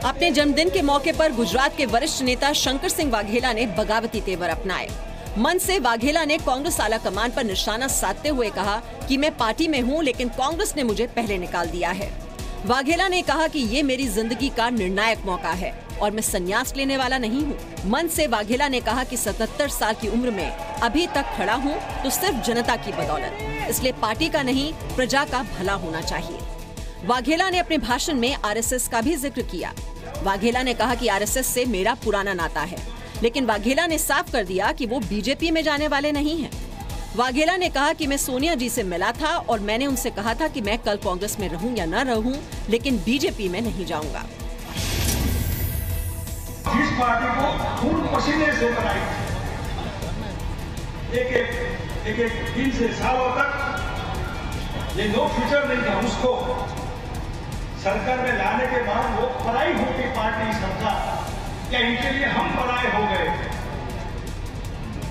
अपने जन्मदिन के मौके पर गुजरात के वरिष्ठ नेता शंकर सिंह वाघेला ने बगावती तेवर अपनाए। मंच से वाघेला ने कांग्रेस आला कमान पर निशाना साधते हुए कहा कि मैं पार्टी में हूं, लेकिन कांग्रेस ने मुझे पहले निकाल दिया है। वाघेला ने कहा कि ये मेरी जिंदगी का निर्णायक मौका है और मैं संन्यास लेने वाला नहीं हूं। मंच से वाघेला ने कहा कि 77 साल की उम्र में अभी तक खड़ा हूं तो सिर्फ जनता की बदौलत, इसलिए पार्टी का नहीं, प्रजा का भला होना चाहिए। वाघेला ने अपने भाषण में आरएसएस का भी जिक्र किया। वाघेला ने कहा कि आरएसएस से मेरा पुराना नाता है, लेकिन वाघेला ने साफ कर दिया कि वो बीजेपी में जाने वाले नहीं हैं। वाघेला ने कहा कि मैं सोनिया जी से मिला था और मैंने उनसे कहा था कि मैं कल कांग्रेस में रहूं या न रहूं, लेकिन बीजेपी में नहीं जाऊंगा। जिस पार्टी को खून पसीने से बनाई, एक दिन से सालों तक ये नो फ्यूचर नहीं था, उसको सरकार में लाने के बाद वो पराई होती पार्टी सरकार, क्या इनके लिए हम पराए हो गए?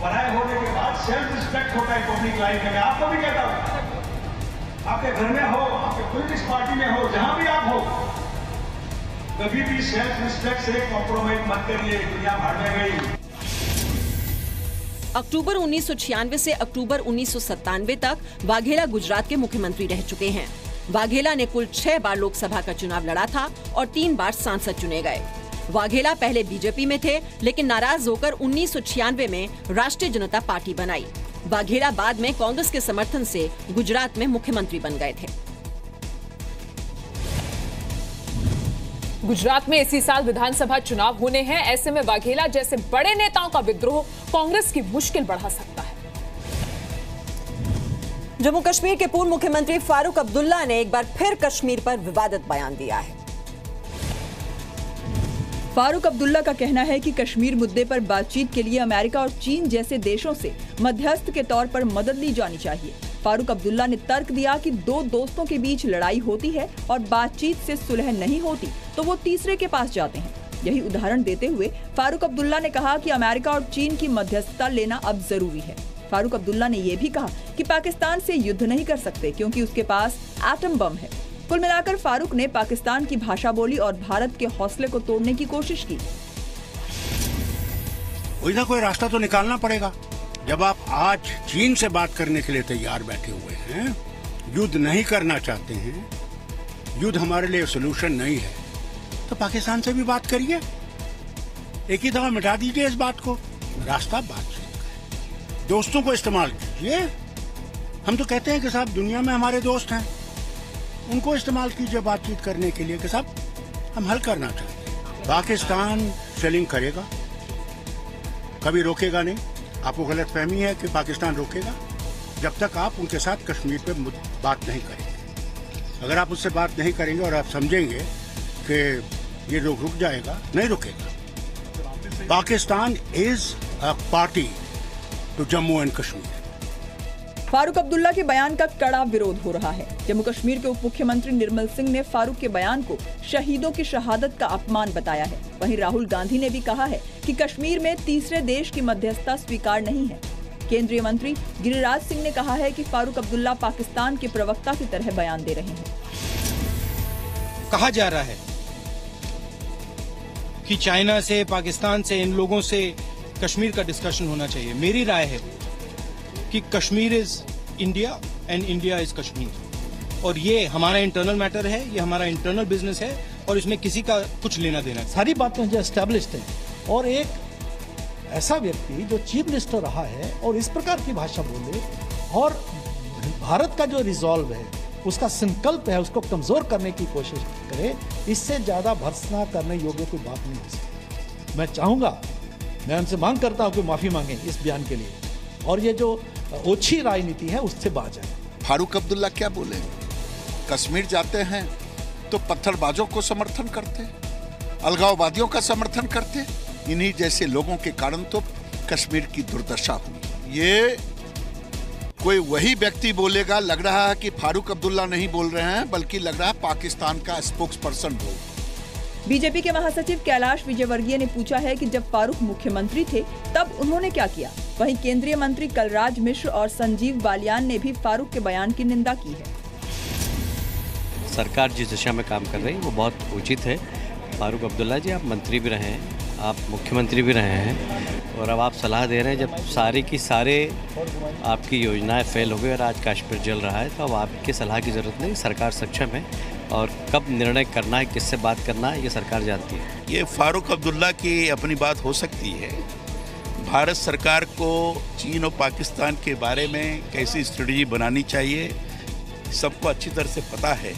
पराए होने के बाद सेल्फ रिस्पेक्ट होता है पब्लिक लाइफ में। आपको भी कहता हूं, आपके घर में हो, आपके पॉलिटिक्स पार्टी में हो, जहां भी आप हो, कभी भी सेल्फ रिस्पेक्ट से कॉम्प्रोमाइज मत करिए, दुनिया भागने गई। अक्टूबर 1996 से अक्टूबर 1997 तक वाघेला गुजरात के मुख्यमंत्री रह चुके हैं। वाघेला ने कुल 6 बार लोकसभा का चुनाव लड़ा था और 3 बार सांसद चुने गए। वाघेला पहले बीजेपी में थे, लेकिन नाराज होकर 1996 में राष्ट्रीय जनता पार्टी बनाई। वाघेला बाद में कांग्रेस के समर्थन से गुजरात में मुख्यमंत्री बन गए थे। गुजरात में इसी साल विधानसभा चुनाव होने हैं। ऐसे में वाघेला जैसे बड़े नेताओं का विद्रोह कांग्रेस की मुश्किल बढ़ा सकता है। जम्मू कश्मीर के पूर्व मुख्यमंत्री फारूक अब्दुल्ला ने एक बार फिर कश्मीर पर विवादित बयान दिया है। फारूक अब्दुल्ला का कहना है कि कश्मीर मुद्दे पर बातचीत के लिए अमेरिका और चीन जैसे देशों से मध्यस्थ के तौर पर मदद ली जानी चाहिए। फारूक अब्दुल्ला ने तर्क दिया कि 2 दोस्तों के बीच लड़ाई होती है और बातचीत से सुलह नहीं होती तो वो तीसरे के पास जाते हैं। यही उदाहरण देते हुए फारूक अब्दुल्ला ने कहा कि अमेरिका और चीन की मध्यस्थता लेना अब जरूरी है। फारूक अब्दुल्ला ने ये भी कहा कि पाकिस्तान से युद्ध नहीं कर सकते क्योंकि उसके पास एटम बम है। कुल मिलाकर फारूक ने पाकिस्तान की भाषा बोली और भारत के हौसले को तोड़ने की कोशिश की। कोई ना कोई रास्ता तो निकालना पड़ेगा। जब आप आज चीन से बात करने के लिए तैयार बैठे हुए हैं, युद्ध नहीं करना चाहते हैं, युद्ध हमारे लिए सोल्यूशन नहीं है, तो पाकिस्तान से भी बात करिए। एक ही दफा मिटा दीजिए इस बात को। रास्ता बातचीत का है। दोस्तों को इस्तेमाल कीजिए। हम तो कहते हैं कि साहब दुनिया में हमारे दोस्त हैं, उनको इस्तेमाल कीजिए बातचीत करने के लिए कि साहब हम हल करना चाहते हैं। पाकिस्तान शेलिंग करेगा, कभी रोकेगा नहीं। आपको गलतफहमी है कि पाकिस्तान रोकेगा जब तक आप उनके साथ कश्मीर पे बात नहीं करेंगे। अगर आप उससे बात नहीं करेंगे और आप समझेंगे कि ये रुक जाएगा, नहीं रुकेगा। Pakistan is a party to Jammu and Kashmir. Farooq Abdullah के बयान का कड़ा विरोध हो रहा है। जम्मू कश्मीर के उप मुख्यमंत्री निर्मल सिंह ने फारूक के बयान को शहीदों की शहादत का अपमान बताया है। वहीं राहुल गांधी ने भी कहा है कि कश्मीर में तीसरे देश की मध्यस्थता स्वीकार नहीं है। केंद्रीय मंत्री गिरिराज सिंह ने कहा है कि फारूक अब्दुल्ला पाकिस्तान के प्रवक्ता की तरह बयान दे रहे हैं। कहा जा रहा है कि चाइना से, पाकिस्तान से, इन लोगों से कश्मीर का डिस्कशन होना चाहिए। मेरी राय है कि Kashmir is India and India is Kashmir, और ये हमारा इंटरनल मैटर है, ये हमारा इंटरनल बिजनेस है और इसमें किसी का कुछ लेना देना। सारी बातें जो एस्टेब्लिश्ड हैं, और एक ऐसा व्यक्ति जो चीफ मिनिस्टर रहा है और इस प्रकार की भाषा बोले और भारत का जो रिजॉल्व है, उसका संकल्प है, उसको कमजोर करने की कोशिश करे, इससे ज्यादा भर्त्सना करने योग्य कोई बात नहीं हो सकती। मैं चाहूंगा, मैं उनसे मांग करता हूं कि माफी मांगे इस बयान के लिए और ये जो ओछी राजनीति है उससे बाज आए। फारूक अब्दुल्ला क्या बोले? कश्मीर जाते हैं तो पत्थरबाजों को समर्थन करते, अलगाववादियों का समर्थन करते। इन्हीं जैसे लोगों के कारण तो कश्मीर की दुर्दशा हुई। ये कोई वही व्यक्ति बोलेगा, लग रहा है कि फारूक अब्दुल्ला नहीं बोल रहे हैं, बल्कि लग रहा है पाकिस्तान का स्पोक्स पर्सन बोल। बीजेपी के महासचिव कैलाश विजयवर्गीय ने पूछा है कि जब फारूक मुख्यमंत्री थे तब उन्होंने क्या किया। वहीं केंद्रीय मंत्री कलराज मिश्र और संजीव बालियान ने भी फारूक के बयान की निंदा की है। सरकार जिस दिशा में काम कर रही है वो बहुत उचित है। फारूक अब्दुल्ला जी, आप मंत्री भी रहे हैं, आप मुख्यमंत्री भी रहे हैं और अब आप सलाह दे रहे हैं जब सारी की सारे आपकी योजनाएं फेल हो गई और आज कश्मीर जल रहा है, तो अब आपकी सलाह की ज़रूरत नहीं, सरकार सक्षम है और कब निर्णय करना है, किससे बात करना है, ये सरकार जानती है। ये फारूक अब्दुल्ला की अपनी बात हो सकती है। भारत सरकार को चीन और पाकिस्तान के बारे में कैसी स्ट्रेटजी बनानी चाहिए सबको अच्छी तरह से पता है।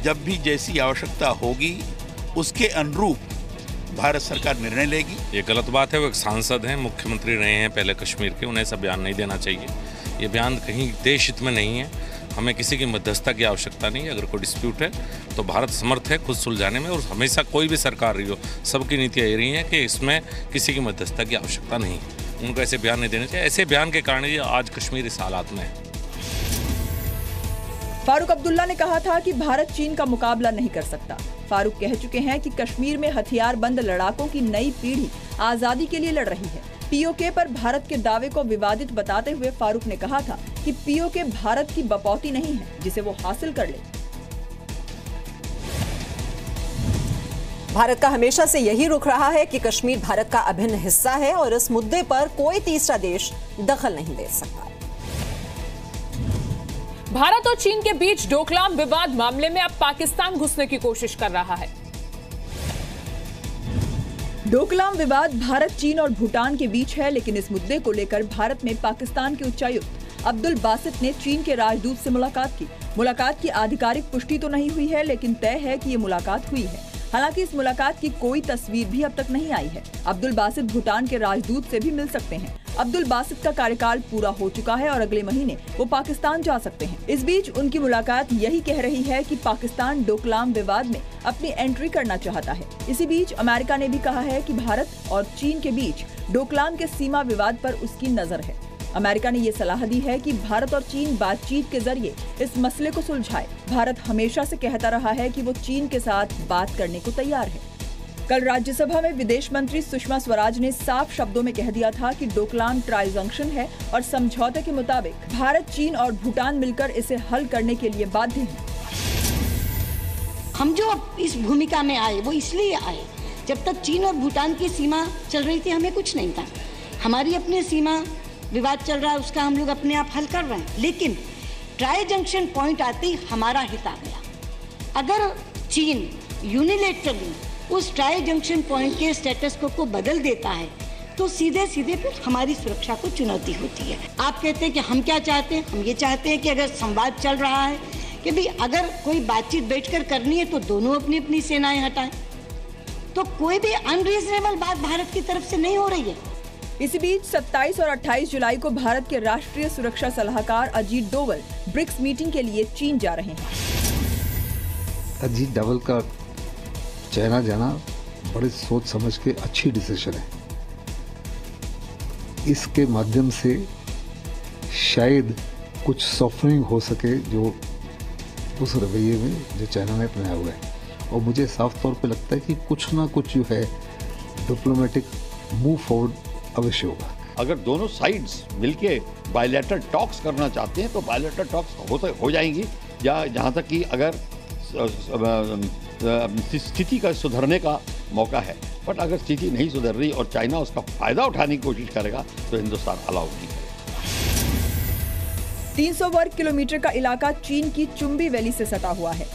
जब भी जैसी आवश्यकता होगी उसके अनुरूप भारत सरकार निर्णय लेगी। ये गलत बात है, वो एक सांसद हैं, मुख्यमंत्री रहे हैं पहले कश्मीर के, उन्हें ऐसा बयान नहीं देना चाहिए। ये बयान कहीं देश हित में नहीं है, हमें किसी की मध्यस्थता की आवश्यकता नहीं है। अगर कोई डिस्प्यूट है तो भारत समर्थ है खुद सुलझाने में, और हमेशा कोई भी सरकार रही हो सबकी नीतियाँ ये रही हैं कि इसमें किसी की मध्यस्थता की आवश्यकता नहीं है। उनको ऐसे बयान नहीं देने चाहिए, ऐसे बयान के कारण ही आज कश्मीर इस हालात में है। फारूक अब्दुल्ला ने कहा था कि भारत चीन का मुकाबला नहीं कर सकता। फारूक कह चुके हैं कि कश्मीर में हथियारबंद लड़ाकों की नई पीढ़ी आजादी के लिए लड़ रही है। पीओके पर भारत के दावे को विवादित बताते हुए फारूक ने कहा था कि पीओके भारत की बपौती नहीं है जिसे वो हासिल कर ले। भारत का हमेशा से यही रुख रहा है कि कश्मीर भारत का अभिन्न हिस्सा है और इस मुद्दे पर कोई तीसरा देश दखल नहीं दे सकता। भारत और चीन के बीच डोकलाम विवाद मामले में अब पाकिस्तान घुसने की कोशिश कर रहा है। डोकलाम विवाद भारत, चीन और भूटान के बीच है, लेकिन इस मुद्दे को लेकर भारत में पाकिस्तान के उच्चायुक्त अब्दुल बासित ने चीन के राजदूत से मुलाकात की। मुलाकात की आधिकारिक पुष्टि तो नहीं हुई है, लेकिन तय है कि ये मुलाकात हुई है। हालांकि इस मुलाकात की कोई तस्वीर भी अब तक नहीं आई है। अब्दुल बासित भूटान के राजदूत से भी मिल सकते हैं। अब्दुल बासित का कार्यकाल पूरा हो चुका है और अगले महीने वो पाकिस्तान जा सकते हैं। इस बीच उनकी मुलाकात यही कह रही है कि पाकिस्तान डोकलाम विवाद में अपनी एंट्री करना चाहता है। इसी बीच अमेरिका ने भी कहा है कि भारत और चीन के बीच डोकलाम के सीमा विवाद पर उसकी नजर है। अमेरिका ने ये सलाह दी है कि भारत और चीन बातचीत के जरिए इस मसले को सुलझाए। भारत हमेशा से कहता रहा है कि वो चीन के साथ बात करने को तैयार है। कल राज्यसभा में विदेश मंत्री सुषमा स्वराज ने साफ शब्दों में कह दिया था कि डोकलाम ट्राई जंक्शन है और समझौते के मुताबिक भारत, चीन और भूटान मिलकर इसे हल करने के लिए बाध्य हैं। हम जो इस भूमिका में आए वो इसलिए आए, जब तक चीन और भूटान की सीमा चल रही थी हमें कुछ नहीं था। हमारी अपनी सीमा विवाद चल रहा है, उसका हम लोग अपने आप हल कर रहे हैं। लेकिन ट्राई जंक्शन पॉइंट आते ही हमारा हित आ गया। अगर चीन यूनिलेटरली उस ट्राई जंक्शन पॉइंट के स्टेटस को बदल देता है तो सीधे सीधे फिर हमारी सुरक्षा को चुनौती होती है। आप कहते हैं कि हम क्या चाहते हैं, हम ये चाहते हैं कि अगर संवाद चल रहा है कि भाई अगर कोई बातचीत बैठकर करनी है तो दोनों अपनी अपनी सेनाएं हटाएं, तो कोई भी अनरीजनेबल बात भारत की तरफ से नहीं हो रही है। इसी बीच 27 और 28 जुलाई को भारत के राष्ट्रीय सुरक्षा सलाहकार अजीत डोवल ब्रिक्स मीटिंग के लिए चीन जा रहे हैं। अजीत डोवल का चाइना जाना बड़े सोच समझ के अच्छी डिसीजन है। इसके माध्यम से शायद कुछ सॉफ्टनिंग हो सके जो उस रवैये में जो चाइना ने अपनाया हुआ है, और मुझे साफ तौर पे लगता है कि कुछ ना कुछ जो है डिप्लोमेटिक मूव फॉरवर्ड अवश्य होगा। अगर दोनों साइड्स मिलके बायलैटरल टॉक्स करना चाहते हैं तो बायलैटरल टॉक्स हो जाएंगी, या जहाँ तक कि अगर स्थिति का सुधरने का मौका है। बट अगर स्थिति नहीं सुधर रही और चाइना उसका फायदा उठाने की कोशिश करेगा तो हिंदुस्तान अलाउ नहीं करेगा। 300 वर्ग किलोमीटर का इलाका चीन की चुम्बी वैली से सटा हुआ है।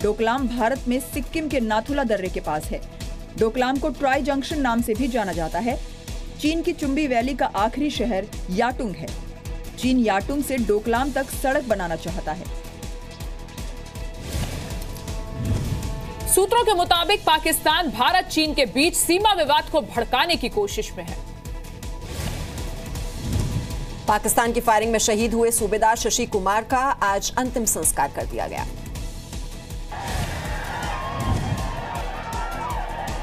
डोकलाम भारत में सिक्किम के नाथुला दर्रे के पास है। डोकलाम को ट्राई जंक्शन नाम से भी जाना जाता है। चीन की चुम्बी वैली का आखिरी शहर याटुंग है। चीन याटुंग से डोकलाम तक सड़क बनाना चाहता है। सूत्रों के मुताबिक पाकिस्तान भारत चीन के बीच सीमा विवाद को भड़काने की कोशिश में है। पाकिस्तान की फायरिंग में शहीद हुए सूबेदार शशि कुमार का आज अंतिम संस्कार कर दिया गया।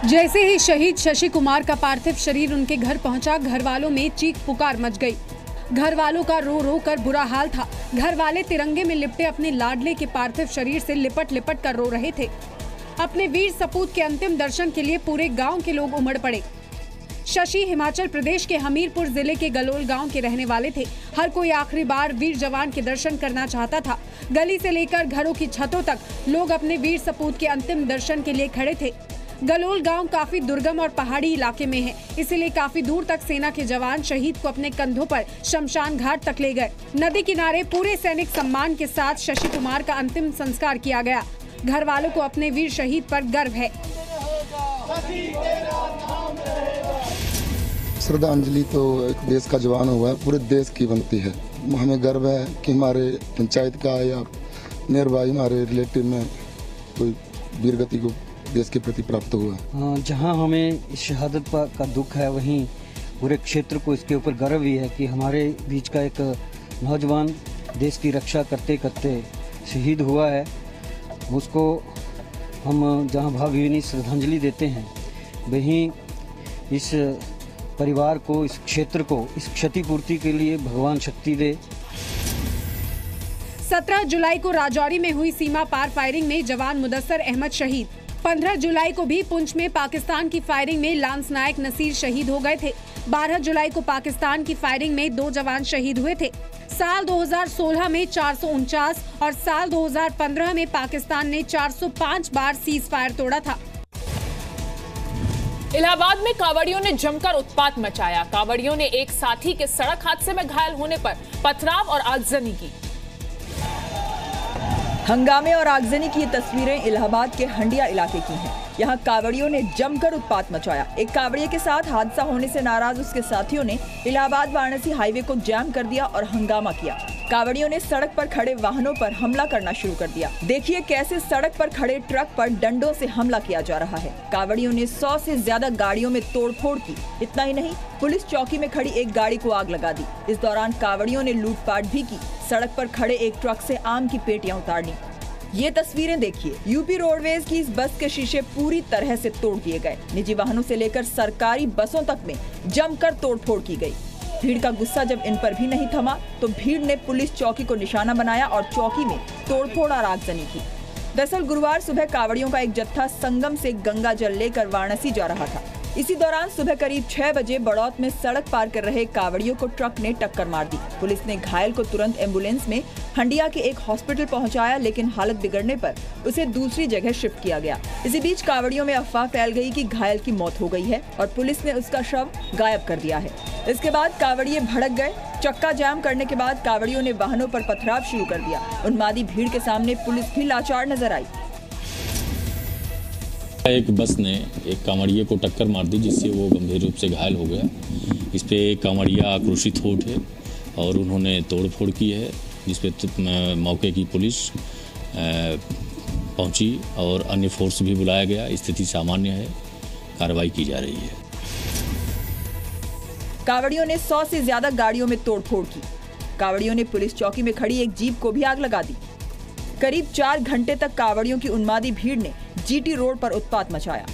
जैसे ही शहीद शशि कुमार का पार्थिव शरीर उनके घर पहुंचा, घर वालों में चीख पुकार मच गई। घर वालों का रो रो कर बुरा हाल था। घर वाले तिरंगे में लिपटे अपने लाडले के पार्थिव शरीर से लिपट लिपट कर रो रहे थे। अपने वीर सपूत के अंतिम दर्शन के लिए पूरे गांव के लोग उमड़ पड़े। शशि हिमाचल प्रदेश के हमीरपुर जिले के गलोल गांव के रहने वाले थे। हर कोई आखिरी बार वीर जवान के दर्शन करना चाहता था। गली से लेकर घरों की छतों तक लोग अपने वीर सपूत के अंतिम दर्शन के लिए खड़े थे। गलोल गांव काफी दुर्गम और पहाड़ी इलाके में है, इसीलिए काफी दूर तक सेना के जवान शहीद को अपने कंधों पर शमशान घाट तक ले गए। नदी किनारे पूरे सैनिक सम्मान के साथ शशि कुमार का अंतिम संस्कार किया गया। घर वालों को अपने वीर शहीद पर गर्व है। श्रद्धांजलि तो एक देश का जवान हुआ है, पूरे देश की बनती है। हमें गर्व है कि हमारे पंचायत का या नियरबाई हमारे रिलेटिव में कोई वीर गति को देश के प्रति प्राप्त हुआ। जहां हमें इस शहादत का दुख है, वहीं पूरे क्षेत्र को इसके ऊपर गर्व भी है कि हमारे बीच का एक नौजवान देश की रक्षा करते करते शहीद हुआ है। उसको हम जहां भावभीनी श्रद्धांजलि देते हैं, वहीं इस परिवार को, इस क्षेत्र को, इस क्षतिपूर्ति के लिए भगवान शक्ति दे। 17 जुलाई को राजौरी में हुई सीमा पार फायरिंग में जवान मुदस्सर अहमद शहीद। 15 जुलाई को भी पुंछ में पाकिस्तान की फायरिंग में लांस नायक नसीर शहीद हो गए थे। 12 जुलाई को पाकिस्तान की फायरिंग में 2 जवान शहीद हुए थे। साल 2016 में 449 और साल 2015 में पाकिस्तान ने 405 बार सीज फायर तोड़ा था। इलाहाबाद में कांवड़ियों ने जमकर उत्पात मचाया। कांवड़ियों ने एक साथी के सड़क हादसे में घायल होने पर पथराव और आगजनी की। हंगामे और आगजनी की ये तस्वीरें इलाहाबाद के हंडिया इलाके की हैं। यहाँ कांवड़ियों ने जमकर उत्पात मचाया। एक कांवड़िये के साथ हादसा होने से नाराज उसके साथियों ने इलाहाबाद वाराणसी हाईवे को जाम कर दिया और हंगामा किया। कांवड़ियों ने सड़क पर खड़े वाहनों पर हमला करना शुरू कर दिया। देखिए कैसे सड़क पर खड़े ट्रक पर डंडों से हमला किया जा रहा है। कांवड़ियों ने 100 से ज्यादा गाड़ियों में तोड़फोड़ की। इतना ही नहीं, पुलिस चौकी में खड़ी एक गाड़ी को आग लगा दी। इस दौरान कांवड़ियों ने लूटपाट भी की। सड़क पर खड़े एक ट्रक से आम की पेटियां उतार ली। ये तस्वीरें देखिए, यूपी रोडवेज की इस बस के शीशे पूरी तरह से तोड़ दिए गए। निजी वाहनों से लेकर सरकारी बसों तक में जमकर तोड़फोड़ की गई। भीड़ का गुस्सा जब इन पर भी नहीं थमा तो भीड़ ने पुलिस चौकी को निशाना बनाया और चौकी में तोड़फोड़ और आगजनी की। दरअसल गुरुवार सुबह कांवड़ियों का एक जत्था संगम से गंगा जल लेकर वाराणसी जा रहा था। इसी दौरान सुबह करीब 6 बजे बड़ौत में सड़क पार कर रहे कांवड़ियों को ट्रक ने टक्कर मार दी। पुलिस ने घायल को तुरंत एम्बुलेंस में हंडिया के एक हॉस्पिटल पहुंचाया, लेकिन हालत बिगड़ने पर उसे दूसरी जगह शिफ्ट किया गया। इसी बीच कांवड़ियों में अफवाह फैल गई कि घायल की मौत हो गई है और पुलिस ने उसका शव गायब कर दिया है। इसके बाद कांवड़िये भड़क गए। चक्का जाम करने के बाद कांवड़ियों ने वाहनों पर पथराव शुरू कर दिया। उन्मादी भीड़ के सामने पुलिस भी लाचार नजर आई। एक बस ने एक कांवड़िये को टक्कर मार दी, जिससे वो गंभीर रूप से घायल हो गया। इस पे कांवड़िया आक्रोशित हो उठे और उन्होंने तोड़फोड़ की है, जिस पे मौके की पुलिस पहुंची और अन्य फोर्स भी बुलाया गया। स्थिति सामान्य है, कार्रवाई की जा रही है। कांवड़ियों ने 100 से ज्यादा गाड़ियों में तोड़फोड़ की। कांवड़ियों ने पुलिस चौकी में खड़ी एक जीप को भी आग लगा दी। करीब 4 घंटे तक कांवड़ियों की उन्मादी भीड़ ने जीटी रोड पर उत्पात मचाया।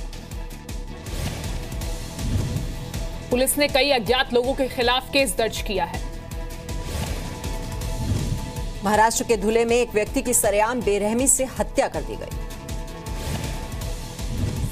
पुलिस ने कई अज्ञात लोगों के खिलाफ केस दर्ज किया है। महाराष्ट्र के धुले में एक व्यक्ति की सरेआम बेरहमी से हत्या कर दी गई।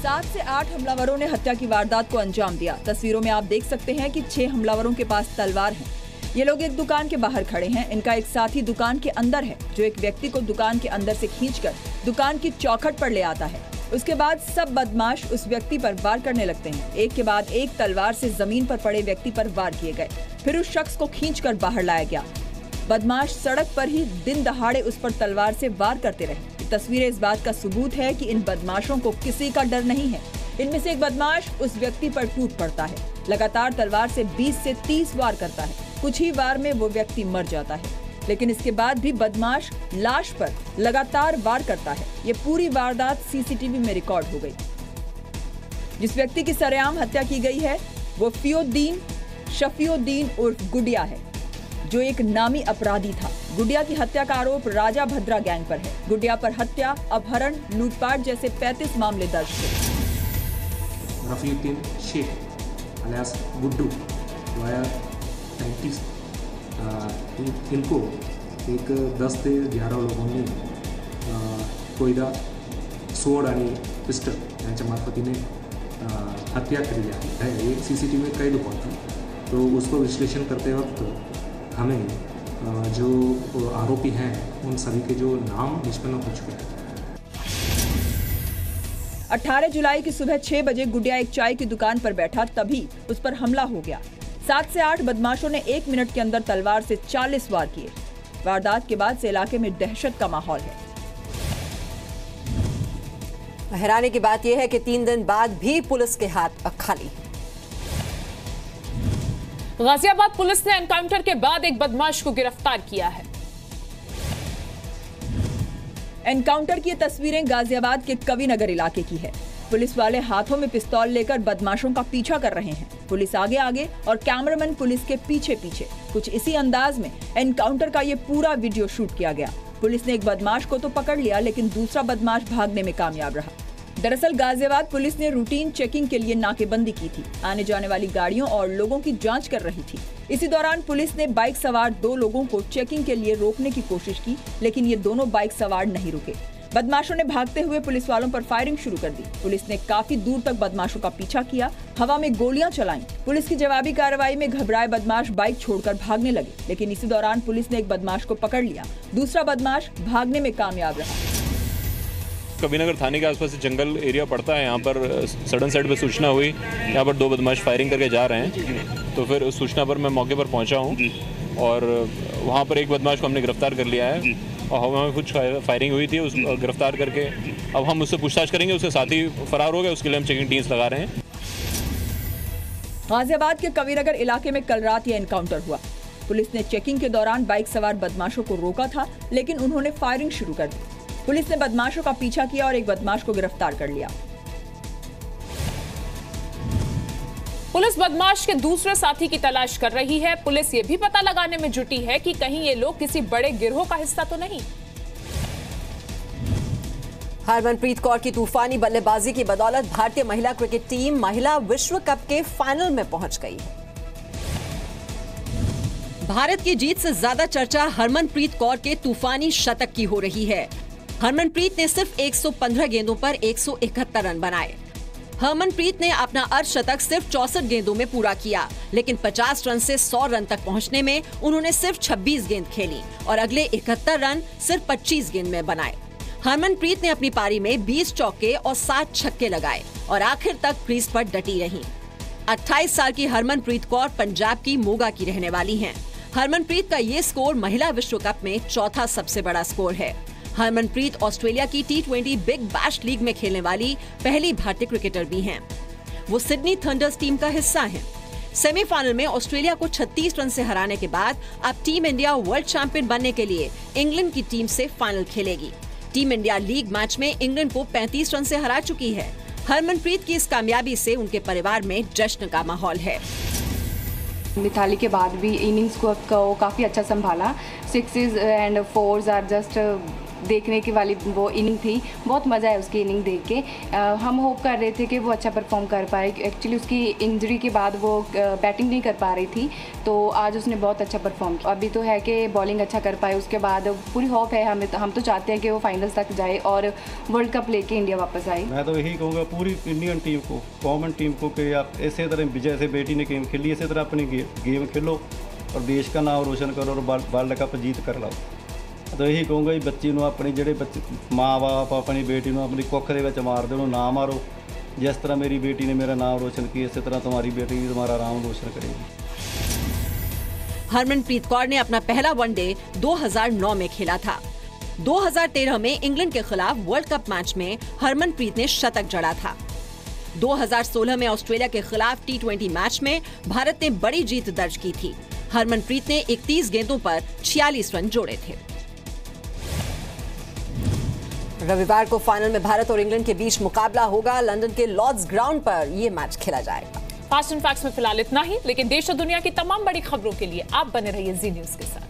7 से 8 हमलावरों ने हत्या की वारदात को अंजाम दिया। तस्वीरों में आप देख सकते हैं कि 6 हमलावरों के पास तलवार है। ये लोग एक दुकान के बाहर खड़े हैं। इनका एक साथी दुकान के अंदर है, जो एक व्यक्ति को दुकान के अंदर से खींचकर दुकान की चौखट पर ले आता है। उसके बाद सब बदमाश उस व्यक्ति पर वार करने लगते हैं। एक के बाद एक तलवार से जमीन पर पड़े व्यक्ति पर वार किए गए। फिर उस शख्स को खींचकर बाहर लाया गया। बदमाश सड़क पर ही दिन दहाड़े उस पर तलवार से वार करते रहे। तस्वीरें इस बात का सबूत है कि इन बदमाशों को किसी का डर नहीं है। इनमें से एक बदमाश उस व्यक्ति पर टूट पड़ता है। लगातार तलवार से 20 से 30 वार करता है। कुछ ही वार में वो व्यक्ति मर जाता है, लेकिन इसके बाद भी बदमाश लाश पर लगातार वार करता है। ये पूरी वारदात सीसीटीवी में रिकॉर्ड हो गई। जिस व्यक्ति की सरेआम हत्या की गई है वो शफीउद्दीन उर्फ गुडिया है, जो एक नामी अपराधी था। गुडिया की हत्या का आरोप राजा भद्रा गैंग पर है। गुडिया पर हत्या, अपहरण, लूटपाट जैसे 35 मामले दर्ज थे। रफीउद्दीन शेख अलियास गुड्डू वाया 35 इनको एक 10 ते 11 लोकांनी कोयदा, सोड आणि पिस्टल यांच्या मार्फतीने हत्या केलेली आहे। एक सीसीटीवी में कैद हुआ था, तो उसको विश्लेषण करते वक्त हमें जो आरोपी हैं उन सभी के जो नाम निष्पन्न हो चुके हैं। 18 जुलाई की सुबह 6 बजे गुडिया एक चाय की दुकान पर बैठा, तभी उस पर हमला हो गया। 7 से 8 बदमाशों ने 1 मिनट के अंदर तलवार से 40 वार किए। वारदात के बाद से इलाके में दहशत का माहौल है। हैरानी की बात यह है कि 3 दिन बाद भी पुलिस के हाथ खाली है। गाजियाबाद पुलिस ने एनकाउंटर के बाद एक बदमाश को गिरफ्तार किया है। एनकाउंटर की तस्वीरें गाजियाबाद के कविनगर इलाके की है। पुलिस वाले हाथों में पिस्तौल लेकर बदमाशों का पीछा कर रहे हैं। पुलिस आगे आगे और कैमरामैन पुलिस के पीछे पीछे। कुछ इसी अंदाज में एनकाउंटर का ये पूरा वीडियो शूट किया गया। पुलिस ने एक बदमाश को तो पकड़ लिया, लेकिन दूसरा बदमाश भागने में कामयाब रहा। दरअसल गाजियाबाद पुलिस ने रूटीन चेकिंग के लिए नाकेबंदी की थी। आने जाने वाली गाड़ियों और लोगों की जांच कर रही थी। इसी दौरान पुलिस ने बाइक सवार 2 लोगों को चेकिंग के लिए रोकने की कोशिश की, लेकिन ये दोनों बाइक सवार नहीं रुके। बदमाशों ने भागते हुए पुलिस वालों पर फायरिंग शुरू कर दी। पुलिस ने काफी दूर तक बदमाशों का पीछा किया, हवा में गोलियां चलाईं। पुलिस की जवाबी कार्रवाई में घबराए बदमाश बाइक छोड़कर भागने लगे, लेकिन इसी दौरान पुलिस ने एक बदमाश को पकड़ लिया। दूसरा बदमाश भागने में कामयाब रहा। कविनगर थाने के आसपास जंगल एरिया पड़ता है। यहाँ पर सडन साइड पे सूचना हुई, यहाँ पर 2 बदमाश फायरिंग करके जा रहे हैं। तो फिर उस सूचना पर मैं मौके पर पहुँचा हूँ और वहाँ पर एक बदमाश को हमने गिरफ्तार कर लिया है और हमें कुछ फायरिंग हुई थी, उस गिरफ्तार करके अब हम उससे पूछताछ करेंगे। उसके साथी फरार हो गए, उसके लिए हम चेकिंग टीम्स लगा रहे हैं। गाजियाबाद के कविनगर इलाके में कल रात यह एनकाउंटर हुआ। पुलिस ने चेकिंग के दौरान बाइक सवार बदमाशों को रोका था, लेकिन उन्होंने फायरिंग शुरू कर दी। पुलिस ने बदमाशों का पीछा किया और एक बदमाश को गिरफ्तार कर लिया। पुलिस बदमाश के दूसरे साथी की तलाश कर रही है। पुलिस ये भी पता लगाने में जुटी है कि कहीं ये लोग किसी बड़े गिरोह का हिस्सा तो नहीं। हरमनप्रीत कौर की तूफानी बल्लेबाजी की बदौलत भारतीय महिला क्रिकेट टीम महिला विश्व कप के फाइनल में पहुंच गई है। भारत की जीत से ज्यादा चर्चा हरमनप्रीत कौर के तूफानी शतक की हो रही है। हरमनप्रीत ने सिर्फ 115 गेंदों पर 171 रन बनाए। हरमनप्रीत ने अपना अर्धशतक सिर्फ 64 गेंदों में पूरा किया, लेकिन 50 रन से 100 रन तक पहुंचने में उन्होंने सिर्फ 26 गेंद खेली और अगले 71 रन सिर्फ 25 गेंद में बनाए। हरमनप्रीत ने अपनी पारी में 20 चौके और 7 छक्के लगाए और आखिर तक क्रीज पर डटी रहीं। 28 साल की हरमनप्रीत कौर पंजाब की मोगा की रहने वाली हैं। हरमनप्रीत का ये स्कोर महिला विश्व कप में चौथा सबसे बड़ा स्कोर है। हरमनप्रीत ऑस्ट्रेलिया की T20 बिग बैश लीग में खेलने वाली पहली भारतीय क्रिकेटर भी हैं। वो सिडनी थंडर्स टीम का हिस्सा हैं। सेमीफाइनल में ऑस्ट्रेलिया को 36 रन से हराने के बाद अब टीम इंडिया वर्ल्ड चैंपियन बनने के लिए इंग्लैंड की टीम से फाइनल खेलेगी। टीम इंडिया लीग मैच में इंग्लैंड को 35 रन से हरा चुकी है। हरमनप्रीत की इस कामयाबी से उनके परिवार में जश्न का माहौल है। मिताली के बाद भी इनिंग्स को काफ़ी अच्छा संभाला। 6s and 4s are just देखने की वाली वो इनिंग थी। बहुत मज़ा है उसकी इनिंग देख के। हम होप कर रहे थे कि वो अच्छा परफॉर्म कर पाए। एक्चुअली उसकी इंजरी के बाद वो बैटिंग नहीं कर पा रही थी, तो आज उसने बहुत अच्छा परफॉर्म किया। अभी तो है कि बॉलिंग अच्छा कर पाए। उसके बाद पूरी होप है हमें, हम तो चाहते हैं कि वो फाइनल्स तक जाए और वर्ल्ड कप लेके इंडिया वापस आए। मैं तो यही कहूँगा पूरी इंडियन टीम को, कॉमन टीम को, कि आप इसी तरह जैसे बेटी ने गेम खेली इसी तरह अपनी गेम खेलो और देश का नाम रोशन करो और वर्ल्ड कप जीत कर लाओ। तो यही कहूँगा जी बच्ची ਨੂੰ अपनी ਜਿਹੜੇ ਬੱਚੇ ਮਾਂ-ਬਾਪ अपनी बेटी ਨੂੰ अपनी ਕੁੱਖ ਦੇ ਵਿੱਚ ਮਾਰਦੇ ਉਹਨੂੰ ਨਾ ਮਾरो। जिस तरह मेरी बेटी ने मेरा नाम रोशन किया इसी तरह तुम्हारी बेटी भी तुम्हारा नाम रोशन करेगी। हरमनप्रीत कौर ने अपना पहला वनडे 2009 में खेला था। 2013 में इंग्लैंड के खिलाफ वर्ल्ड कप मैच में हरमनप्रीत ने शतक जड़ा था। 2016 में ऑस्ट्रेलिया के खिलाफ T20 मैच में भारत ने बड़ी जीत दर्ज की थी। हरमनप्रीत ने 31 गेंदों पर 46 रन जोड़े थे। रविवार को फाइनल में भारत और इंग्लैंड के बीच मुकाबला होगा। लंदन के लॉर्ड्स ग्राउंड पर ये मैच खेला जाएगा। फास्ट एंड फैक्ट्स में फिलहाल इतना ही, लेकिन देश और दुनिया की तमाम बड़ी खबरों के लिए आप बने रहिए जी न्यूज़ के साथ।